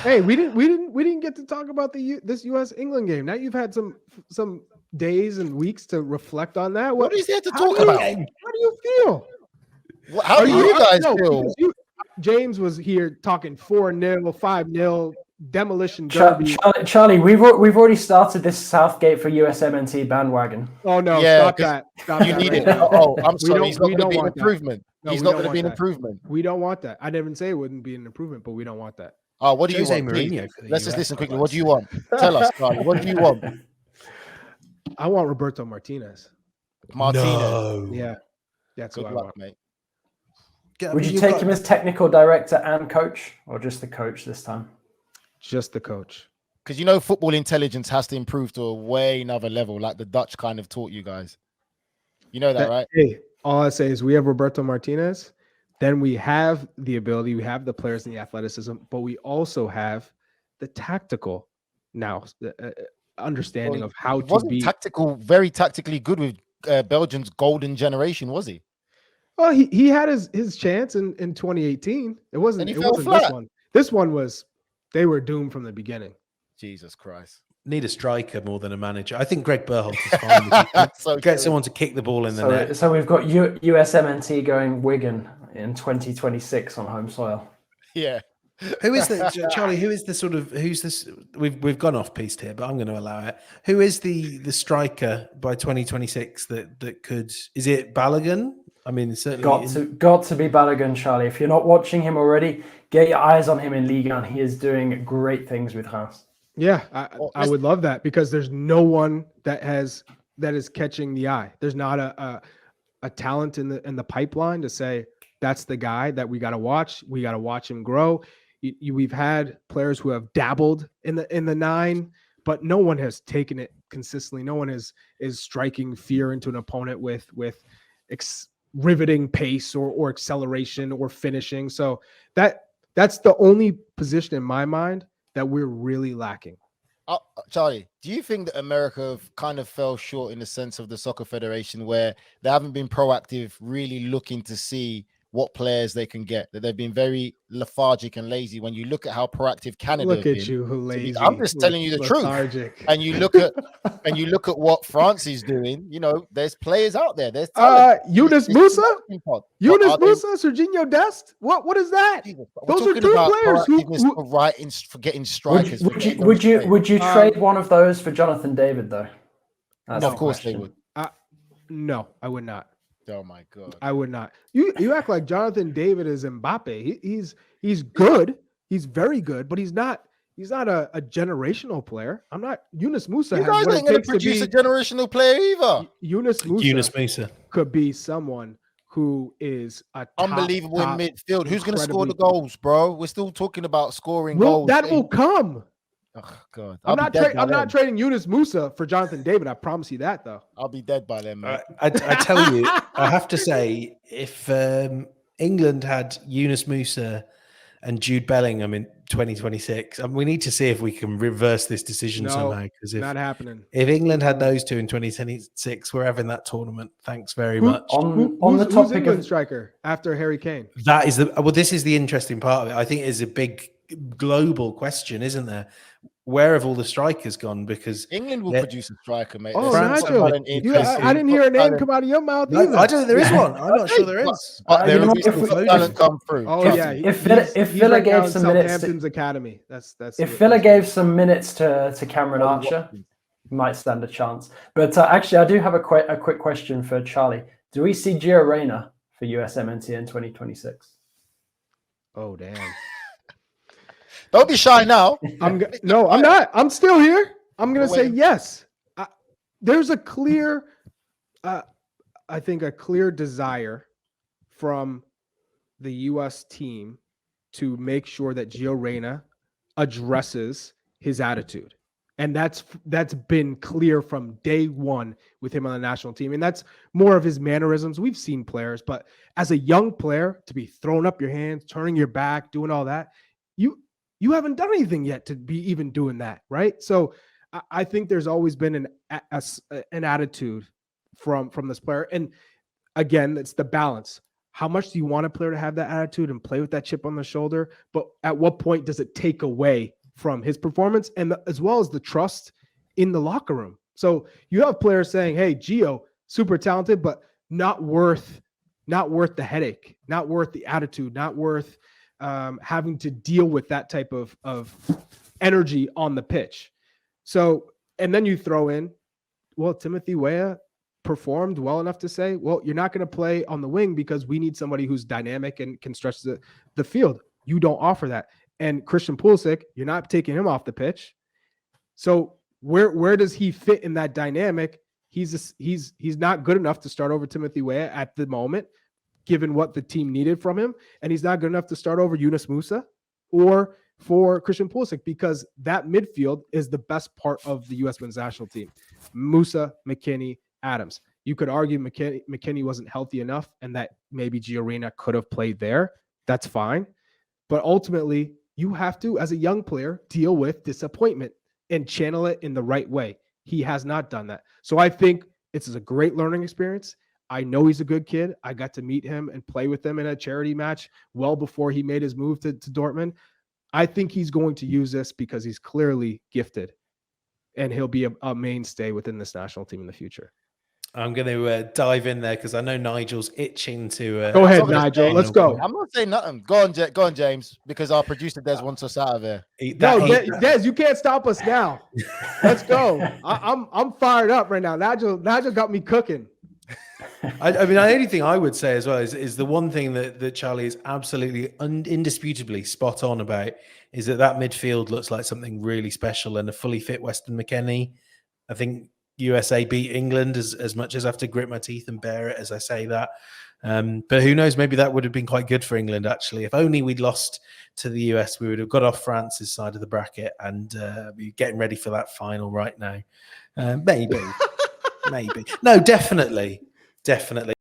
Hey, we didn't get to talk about this U.S. England game. Now you've had some days and weeks to reflect on that. What is there to talk about? How do you feel? How do you guys feel? James was here talking 4-0, 5-0 demolition derby. Charlie, we've already started this Southgate for USMNT bandwagon. Oh no! Yeah, stop that! You need it. Oh, I'm sorry. He's not going to be an improvement. He's not going to be an improvement. We don't want that. I didn't say it wouldn't be an improvement, but we don't want that. Oh, what do you want? Mourinho, let's just listen quickly. What do you want? Tell us, Charlie. What do you want? I want Roberto Martinez. No. Yeah, that's what I want, mate. Would you take him as technical director and coach, or just the coach this time? Just the coach. Because football intelligence has to improve to a way another level, like the Dutch kind of taught you guys. You know that, right? Hey, all I say is we have Roberto Martinez. Then we have the ability, we have the players and the athleticism, but we also have the tactical understanding of how to be tactical, very tactically good with Belgium's golden generation, was he? Well, he had his chance in 2018. It wasn't this one. This one was they were doomed from the beginning. Jesus Christ. Need a striker more than a manager. I think Gregg Berhalter is fine. So get someone to kick the ball in the net. So we've got USMNT going Wigan in 2026 on home soil. Yeah. Who is the Charlie? Who's this? We've gone off piste here, but I'm going to allow it. Who is the striker by 2026 that could? Is it Balogun? I mean, certainly got to be Balogun, Charlie. If you're not watching him already, get your eyes on him in Ligue 1. He is doing great things with Reims. Yeah, I would love that because there's no one that is catching the eye. There's not a talent in the pipeline to say that's the guy that we got to watch. We got to watch him grow. We've had players who have dabbled in the 9, but no one has taken it consistently. No one is striking fear into an opponent with riveting pace or acceleration or finishing. So that's the only position in my mind that we're really lacking. Charlie, do you think that America kind of fell short in the sense of the Soccer Federation where they haven't been proactive, really looking to see what players they can get, that they've been very lethargic and lazy? When you look at how proactive Canada look at you, who lazy. I'm just telling you the lethargic truth. And you look at what France is doing. There's players out there. There's Yunus Musa, Serginho Dest. What is that? Those are two players for getting strikers. Would you trade one of those for Jonathan David though? No, of course they would. No, I would not. Oh my God! I would not. You act like Jonathan David is Mbappe. He's good. He's very good, but he's not a generational player. I'm not. Yunus Musa. You guys ain't going to produce a generational player either. Yunus Musa could be someone who is unbelievable in midfield. Who's going to score the goals, bro? We're still talking about scoring goals. That will come. Oh God! I'm not trading Yunus Musa for Jonathan David. I promise you that, though. I'll be dead by then, man. I tell you, I have to say, if England had Yunus Musa and Jude Bellingham in 2026, we need to see if we can reverse this decision somehow. Because not happening. If England had those two in 2026, we're having that tournament. Thanks very much. On the topic England of striker after Harry Kane, this is the interesting part of it. I think it is a big global question, isn't there? Where have all the strikers gone? Because England will produce a striker, mate. Oh, Nigel, I didn't hear a name come out of your mouth either. I don't think there is one. I'm not sure there is. But there is talent come through. Oh yeah, if Villa gave some minutes, Southampton's academy. That's if Villa gave some minutes to Cameron Archer, he might stand a chance. But actually, I do have a quick question for Charlie. Do we see Gio Reyna for USMNT in 2026? Oh damn. Don't be shy now. I'm not. I'm still here. I'm going to say yes. There's a clear, I think, a clear desire from the U.S. team to make sure that Gio Reyna addresses his attitude. And that's been clear from day one with him on the national team. And that's more of his mannerisms. We've seen players, but as a young player, to be throwing up your hands, turning your back, doing all that, you haven't done anything yet to be even doing that, right? So I think there's always been an attitude from this player. And again, it's the balance. how much do you want a player to have that attitude and play with that chip on the shoulder? But at what point does it take away from his performance and as well as the trust in the locker room? So you have players saying, hey, Gio, super talented, but not worth the headache, not worth the attitude, not worth having to deal with that type of energy on the pitch. So, and then you throw in, well, Timothy Weah performed well enough to say, well, you're not going to play on the wing because we need somebody who's dynamic and can stretch the field. You don't offer that. And Christian Pulisic, you're not taking him off the pitch. So where does he fit in that dynamic? He's not good enough to start over Timothy Weah at the moment, given what the team needed from him. And he's not good enough to start over Yunus Musa or for Christian Pulisic, because that midfield is the best part of the U.S. men's national team. Musa, McKennie, Adams. You could argue McKennie wasn't healthy enough and that maybe Gio Reyna could have played there. That's fine. But ultimately, you have to, as a young player, deal with disappointment and channel it in the right way. He has not done that. So I think it's a great learning experience. I know he's a good kid. I got to meet him and play with him in a charity match well before he made his move to Dortmund. I think he's going to use this because he's clearly gifted and he'll be a mainstay within this national team in the future. I'm going to dive in there because I know Nigel's itching to. Go ahead, Nigel. Let's go. I'm not saying nothing. Go on, James, because our producer Des wants us out of here. Des, you can't stop us now. Let's go. I'm fired up right now. Nigel got me cooking. I mean, the only thing I would say as well is the one thing that Charlie is absolutely indisputably spot on about is that midfield looks like something really special, and a fully fit Weston McKennie. I think USA beat England as much as I have to grit my teeth and bear it as I say that. But who knows, maybe that would have been quite good for England, actually. If only we'd lost to the US, we would have got off France's side of the bracket and be getting ready for that final right now. Maybe. Maybe. No, definitely. Definitely.